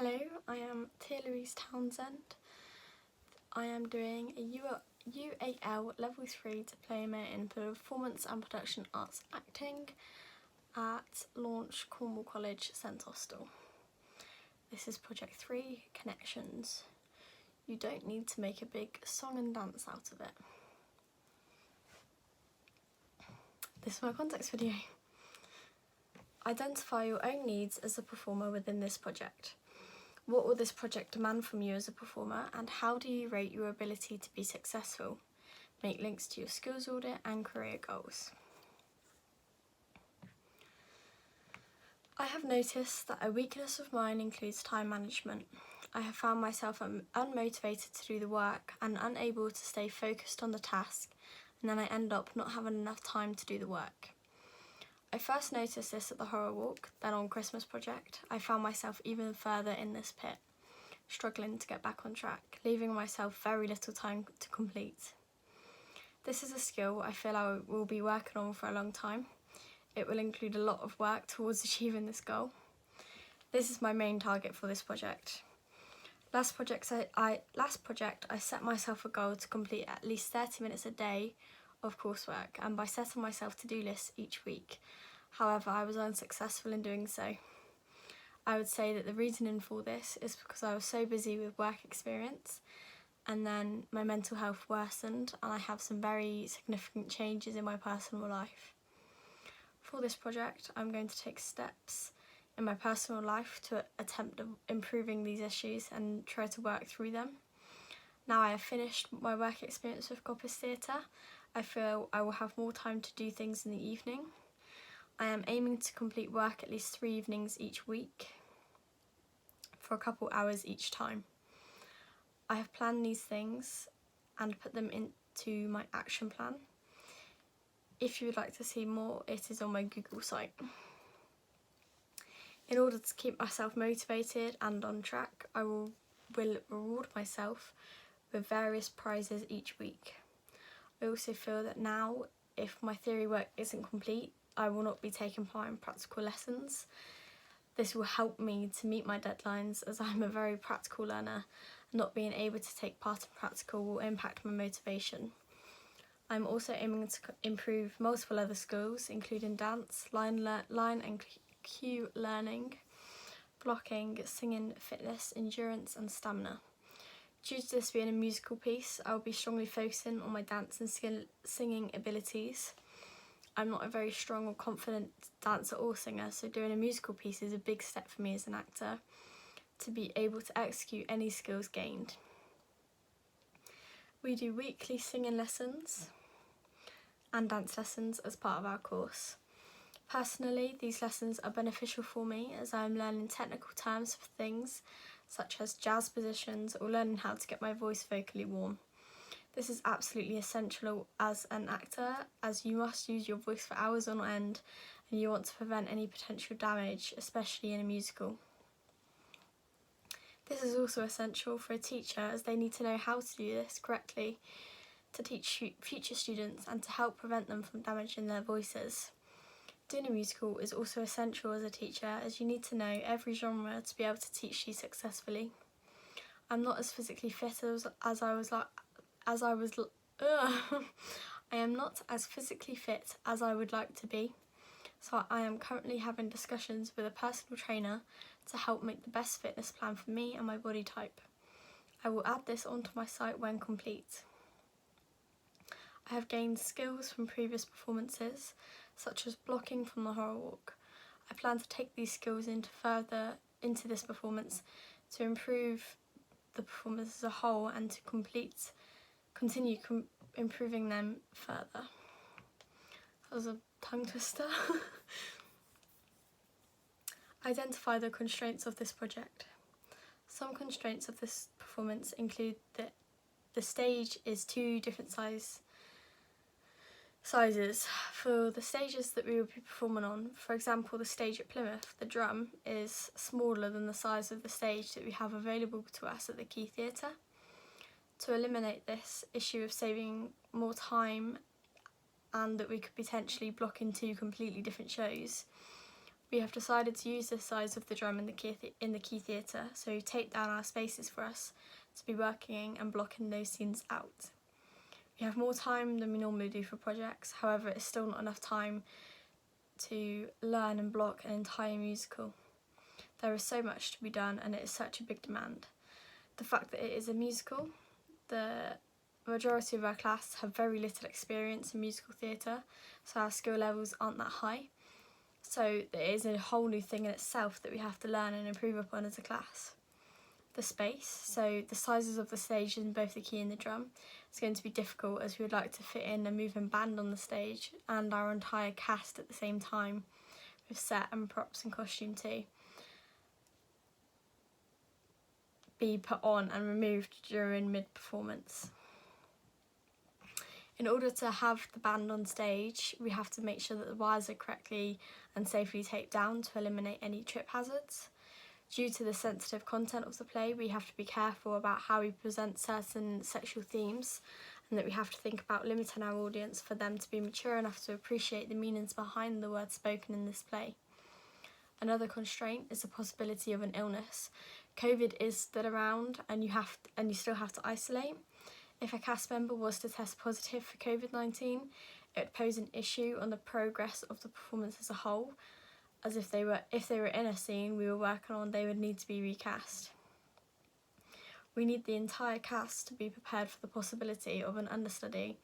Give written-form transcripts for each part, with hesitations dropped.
Hello, I am Tia Louise Townsend. I am doing a UAL Level 3 Diploma in Performance and Production Arts Acting at Launch Cornwall College, St Austell. This is Project 3, Connections. You don't need to make a big song and dance out of it. This is my context video. Identify your own needs as a performer within this project. What will this project demand from you as a performer, and how do you rate your ability to be successful? Make links to your skills audit and career goals. I have noticed that a weakness of mine includes time management. I have found myself unmotivated to do the work and unable to stay focused on the task, and then I end up not having enough time to do the work. I first noticed this at the Horror Walk, then on Christmas Project. I found myself even further in this pit, struggling to get back on track, leaving myself very little time to complete. This is a skill I feel I will be working on for a long time. It will include a lot of work towards achieving this goal. This is my main target for this project. Last project I set myself a goal to complete at least 30 minutes a day of coursework, and by setting myself to-do lists each week. However, I was unsuccessful in doing so. I would say that the reasoning for this is because I was so busy with work experience, and then my mental health worsened, and I have some very significant changes in my personal life. For this project, I'm going to take steps in my personal life to attempt improving these issues and try to work through them. Now I have finished my work experience with Goppers Theatre, I feel I will have more time to do things in the evening. I am aiming to complete work at least 3 evenings each week for a couple hours each time. I have planned these things and put them into my action plan. If you would like to see more, it is on my Google site. In order to keep myself motivated and on track, I will reward myself with various prizes each week. I also feel that now, if my theory work isn't complete, I will not be taking part in practical lessons. This will help me to meet my deadlines, as I'm a very practical learner, and not being able to take part in practical will impact my motivation. I'm also aiming to improve multiple other skills, including dance, line and cue learning, blocking, singing, fitness, endurance and stamina. Due to this being a musical piece, I will be strongly focusing on my dance and singing abilities. I'm not a very strong or confident dancer or singer, so doing a musical piece is a big step for me as an actor to be able to execute any skills gained. We do weekly singing lessons and dance lessons as part of our course. Personally, these lessons are beneficial for me as I am learning technical terms for things such as jazz positions or learning how to get my voice vocally warm. This is absolutely essential as an actor, as you must use your voice for hours on end and you want to prevent any potential damage, especially in a musical. This is also essential for a teacher, as they need to know how to do this correctly to teach future students and to help prevent them from damaging their voices. Doing a musical is also essential as a teacher, as you need to know every genre to be able to teach you successfully. I'm not as physically fit I am not as physically fit as I would like to be, so I am currently having discussions with a personal trainer to help make the best fitness plan for me and my body type. I will add this onto my site when complete. I have gained skills from previous performances, such as blocking from the Horror Walk. I plan to take these skills into this performance to improve the performance as a whole and to continue improving them further. That was a tongue twister. Identify the constraints of this project. Some constraints of this performance include that the stage is 2 different sizes. For the stages that we will be performing on, for example the stage at Plymouth, the drum is smaller than the size of the stage that we have available to us at the Key Theatre. To eliminate this issue of saving more time and that we could potentially block in 2 completely different shows, We have decided to use the size of the drum in the key theatre, so tape down our spaces for us to be working and blocking those scenes out. We have more time than we normally do for projects, however it's still not enough time to learn and block an entire musical. There is so much to be done and it is such a big demand. The fact that it is a musical, the majority of our class have very little experience in musical theatre, so our skill levels aren't that high. So it is a whole new thing in itself that we have to learn and improve upon as a class. The space, so the sizes of the stage in both the key and the drum, is going to be difficult as we would like to fit in a moving band on the stage and our entire cast at the same time, with set and props and costume too, be put on and removed during mid-performance. In order to have the band on stage, we have to make sure that the wires are correctly and safely taped down to eliminate any trip hazards. Due to the sensitive content of the play, we have to be careful about how we present certain sexual themes, and that we have to think about limiting our audience for them to be mature enough to appreciate the meanings behind the words spoken in this play. Another constraint is the possibility of an illness. COVID is still around and you still have to isolate. If a cast member was to test positive for COVID-19, it would pose an issue on the progress of the performance as a whole, as if they were in a scene we were working on, they would need to be recast. We need the entire cast to be prepared for the possibility of an understudy,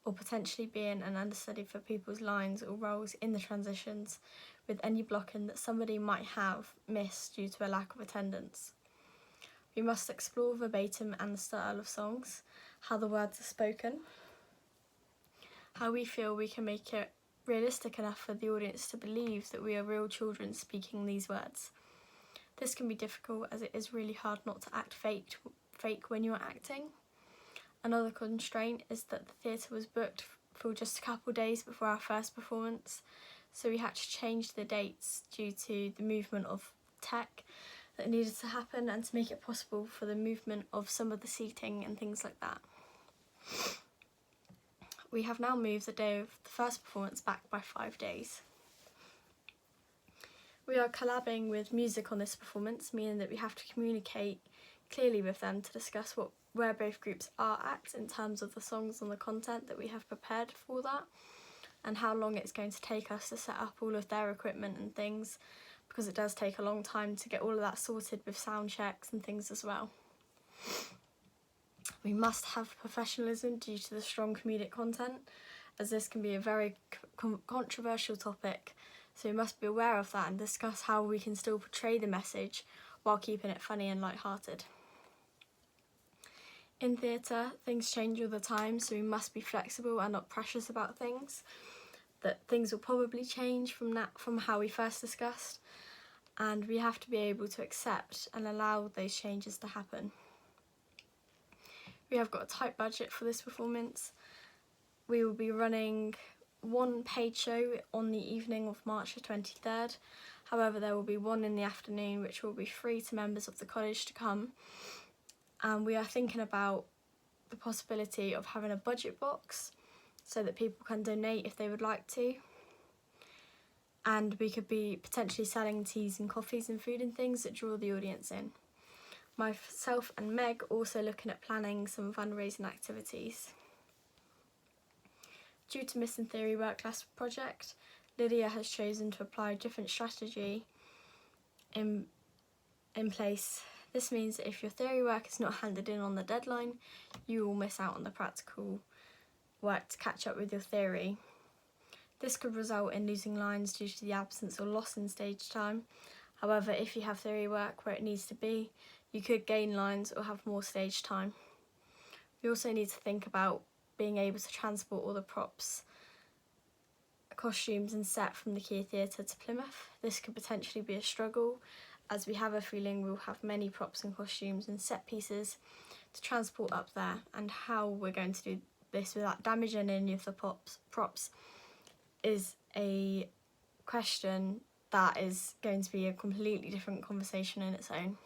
or potentially being an understudy for people's lines or roles in the transitions, with any blocking that somebody might have missed due to a lack of attendance. We must explore verbatim and the style of songs, how the words are spoken, how we feel we can make it realistic enough for the audience to believe that we are real children speaking these words. This can be difficult as it is really hard not to act fake when you're acting. Another constraint is that the theatre was booked for just a couple of days before our first performance, so we had to change the dates due to the movement of tech that needed to happen and to make it possible for the movement of some of the seating and things like that. We have now moved the day of the first performance back by 5 days. We are collabing with music on this performance, meaning that we have to communicate clearly with them to discuss where both groups are at in terms of the songs and the content that we have prepared for that, and how long it's going to take us to set up all of their equipment and things, because it does take a long time to get all of that sorted with sound checks and things as well. We must have professionalism due to the strong comedic content, as this can be a very controversial topic, so we must be aware of that and discuss how we can still portray the message while keeping it funny and light-hearted. In theatre, things change all the time, so we must be flexible and not precious about things, that things will probably change from how we first discussed, and we have to be able to accept and allow those changes to happen. We have got a tight budget for this performance. We will be running one paid show on the evening of March the 23rd. However, there will be one in the afternoon which will be free to members of the college to come. And we are thinking about the possibility of having a budget box so that people can donate if they would like to. And we could be potentially selling teas and coffees and food and things that draw the audience in. Myself and Meg also looking at planning some fundraising activities. Due to missing theory work last project, Lydia has chosen to apply a different strategy in place. This means that if your theory work is not handed in on the deadline, you will miss out on the practical work to catch up with your theory. This could result in losing lines due to the absence or loss in stage time. However, if you have theory work where it needs to be, you could gain lines or have more stage time. We also need to think about being able to transport all the props, costumes and set from the Key Theatre to Plymouth. This could potentially be a struggle, as we have a feeling we'll have many props and costumes and set pieces to transport up there, and how we're going to do this without damaging any of the props is a question that is going to be a completely different conversation in its own.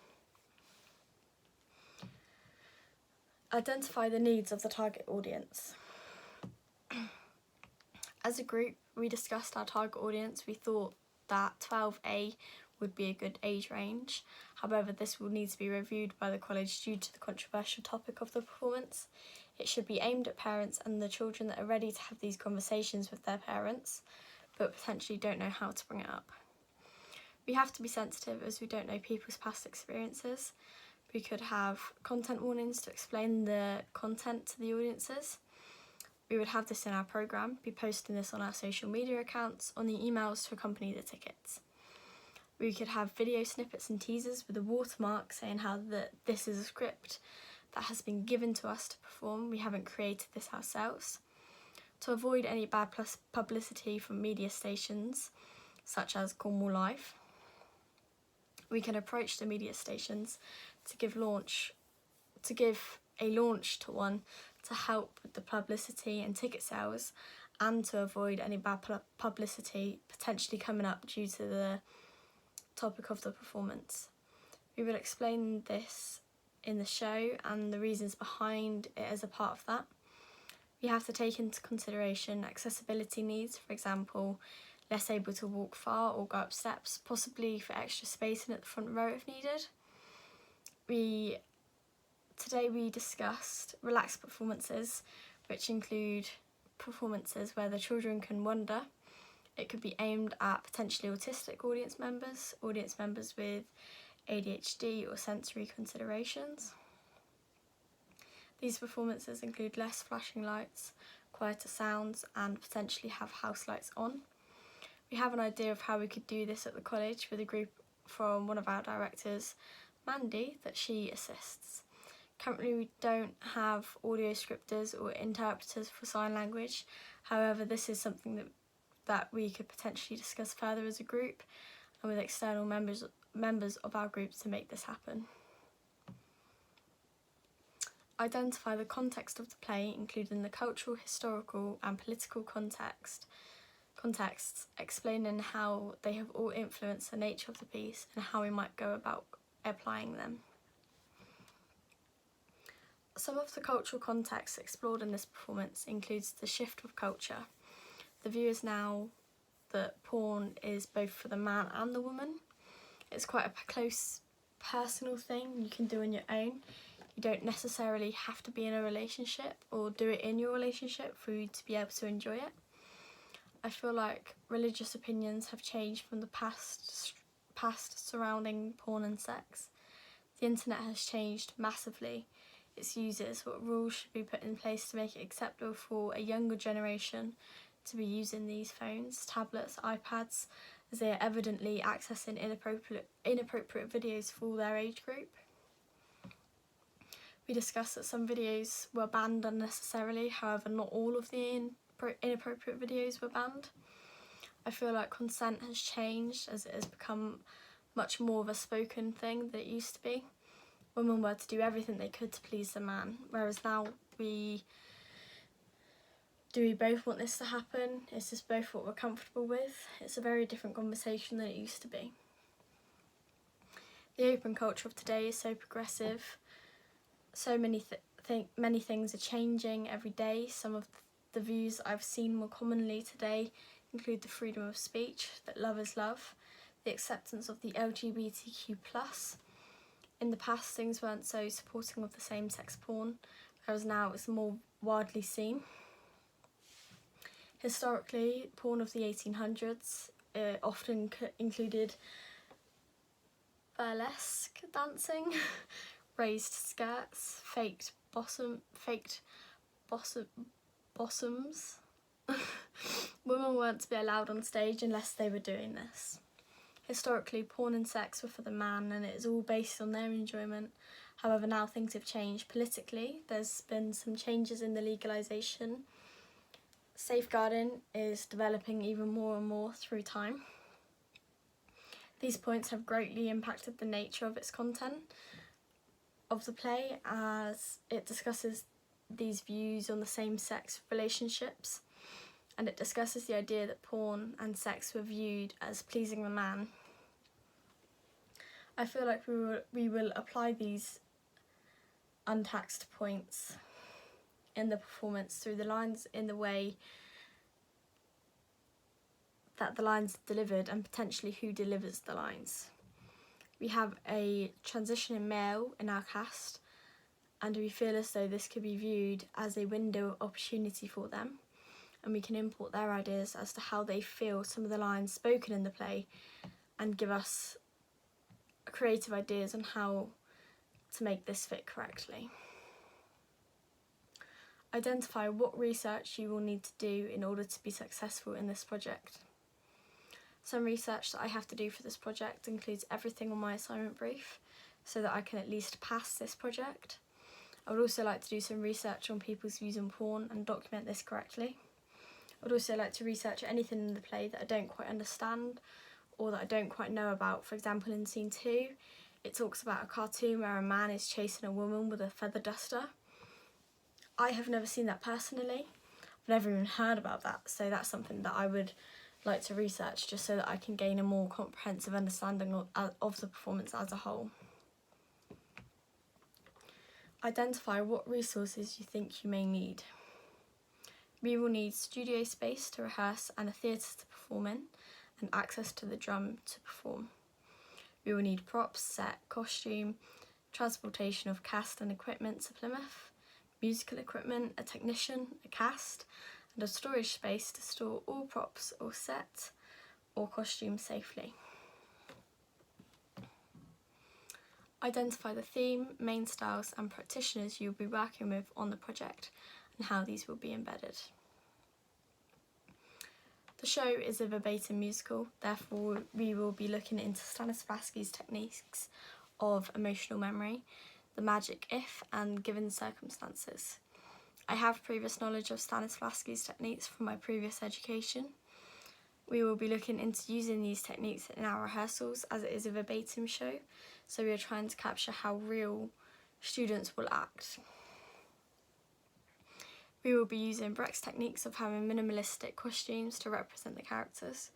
Identify the needs of the target audience. As a group, we discussed our target audience. We thought that 12A would be a good age range. However, this will need to be reviewed by the college due to the controversial topic of the performance. It should be aimed at parents and the children that are ready to have these conversations with their parents, but potentially don't know how to bring it up. We have to be sensitive as we don't know people's past experiences. We could have content warnings to explain the content to the audiences. We would have this in our programme, be posting this on our social media accounts, on the emails to accompany the tickets. We could have video snippets and teasers with a watermark saying how this is a script that has been given to us to perform. We haven't created this ourselves. To avoid any bad publicity from media stations such as Cornwall Live, we can approach the media stations to give a launch to one to help with the publicity and ticket sales, and to avoid any bad publicity potentially coming up due to the topic of the performance. We will explain this in the show and the reasons behind it as a part of that. We have to take into consideration accessibility needs, for example, less able to walk far or go up steps, possibly for extra spacing at the front row if needed. Today we discussed relaxed performances, which include performances where the children can wander. It could be aimed at potentially autistic audience members with ADHD or sensory considerations. These performances include less flashing lights, quieter sounds, and potentially have house lights on. We have an idea of how we could do this at the college with a group from one of our directors, Mandy, that she assists. Currently we don't have audio scripters or interpreters for sign language. However, this is something that we could potentially discuss further as a group and with external members of our group to make this happen. Identify the context of the play, including the cultural, historical and political contexts, explaining how they have all influenced the nature of the piece and how we might go about applying them. Some of the cultural context explored in this performance includes the shift of culture. The view is now that porn is both for the man and the woman. It's quite a close personal thing you can do on your own. You don't necessarily have to be in a relationship or do it in your relationship for you to be able to enjoy it. I feel like religious opinions have changed from the past surrounding porn and sex. The internet has changed massively. Its users, what rules should be put in place to make it acceptable for a younger generation to be using these phones, tablets, iPads, as they are evidently accessing inappropriate videos for their age group. We discussed that some videos were banned unnecessarily, however not all of the inappropriate videos were banned. I feel like consent has changed as it has become much more of a spoken thing than it used to be. Women were to do everything they could to please the man, whereas now do we both want this to happen? Is this both what we're comfortable with? It's a very different conversation than it used to be. The open culture of today is so progressive. So many things are changing every day. Some of the views I've seen more commonly today include the freedom of speech, that love is love, the acceptance of the LGBTQ+. In the past, things weren't so supporting of the same-sex porn, whereas now it's more widely seen. Historically, porn of the 1800s often included burlesque dancing, raised skirts, faked bottoms. Women weren't to be allowed on stage unless they were doing this. Historically, porn and sex were for the man and it is all based on their enjoyment. However, now things have changed politically. There's been some changes in the legalisation. Safeguarding is developing even more and more through time. These points have greatly impacted the nature of its content of the play, as it discusses these views on the same-sex relationships, and it discusses the idea that porn and sex were viewed as pleasing the man. I feel like we will apply these untaxed points in the performance through the lines in the way that the lines are delivered and potentially who delivers the lines. We have a transitioning male in our cast, and we feel as though this could be viewed as a window of opportunity for them, and we can import their ideas as to how they feel some of the lines spoken in the play and give us creative ideas on how to make this fit correctly. Identify what research you will need to do in order to be successful in this project. Some research that I have to do for this project includes everything on my assignment brief so that I can at least pass this project. I would also like to do some research on people's views on porn and document this correctly. I would also like to research anything in the play that I don't quite understand or that I don't quite know about. For example, in scene 2, it talks about a cartoon where a man is chasing a woman with a feather duster. I have never seen that personally. I've never even heard about that, so that's something that I would like to research just so that I can gain a more comprehensive understanding of the performance as a whole. Identify what resources you think you may need. We will need studio space to rehearse and a theatre to perform in, and access to the drum to perform. We will need props, set, costume, transportation of cast and equipment to Plymouth, musical equipment, a technician, a cast, and a storage space to store all props or set or costumes safely. Identify the theme, main styles and practitioners you will be working with on the project and how these will be embedded. The show is a verbatim musical, therefore we will be looking into Stanislavski's techniques of emotional memory, the magic if and given circumstances. I have previous knowledge of Stanislavski's techniques from my previous education. We will be looking into using these techniques in our rehearsals as it is a verbatim show, so we are trying to capture how real students will act. We will be using Brecht's techniques of having minimalistic costumes to represent the characters.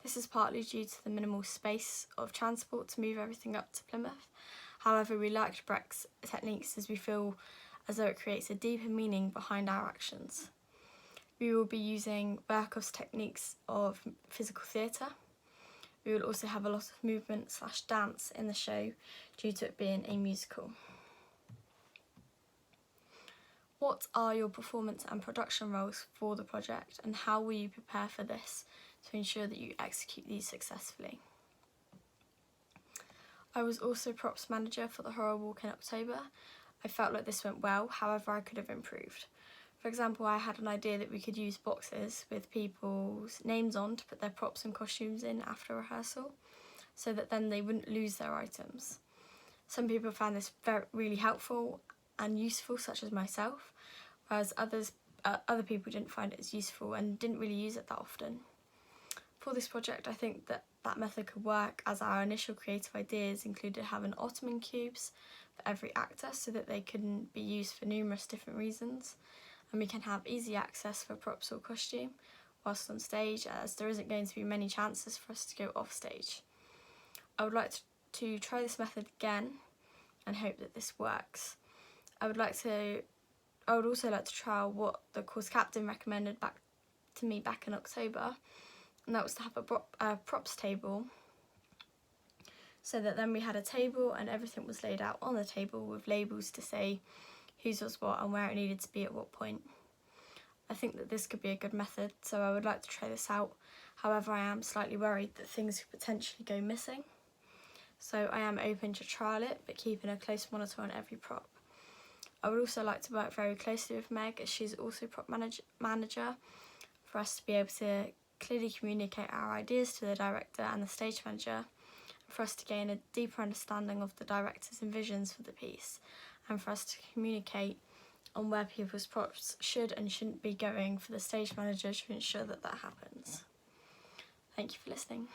This is partly due to the minimal space of transport to move everything up to Plymouth. However, we liked Brecht's techniques as we feel as though it creates a deeper meaning behind our actions. We will be using Berkhoff's techniques of physical theatre. We will also have a lot of movement/dance in the show due to it being a musical. What are your performance and production roles for the project, and how will you prepare for this to ensure that you execute these successfully? I was also props manager for the Horror Walk in October. I felt like this went well, however I could have improved. For example, I had an idea that we could use boxes with people's names on to put their props and costumes in after rehearsal, so that then they wouldn't lose their items. Some people found this really helpful and useful, such as myself, whereas other people didn't find it as useful and didn't really use it that often. For this project, I think that method could work, as our initial creative ideas included having Ottoman cubes for every actor so that they can be used for numerous different reasons, and we can have easy access for props or costume whilst on stage, as there isn't going to be many chances for us to go off stage. I would like to try this method again and hope that this works. I would also like to try what the course captain recommended to me back in October, and that was to have a props table, so that then we had a table and everything was laid out on the table with labels to say whose was what and where it needed to be at what point. I think that this could be a good method, so I would like to try this out. However, I am slightly worried that things could potentially go missing, so I am open to trial it, but keeping a close monitor on every prop. I would also like to work very closely with Meg, as she's also prop manager, for us to be able to clearly communicate our ideas to the director and the stage manager, and for us to gain a deeper understanding of the director's visions for the piece, and for us to communicate on where people's props should and shouldn't be going for the stage manager to ensure that that happens. Thank you for listening.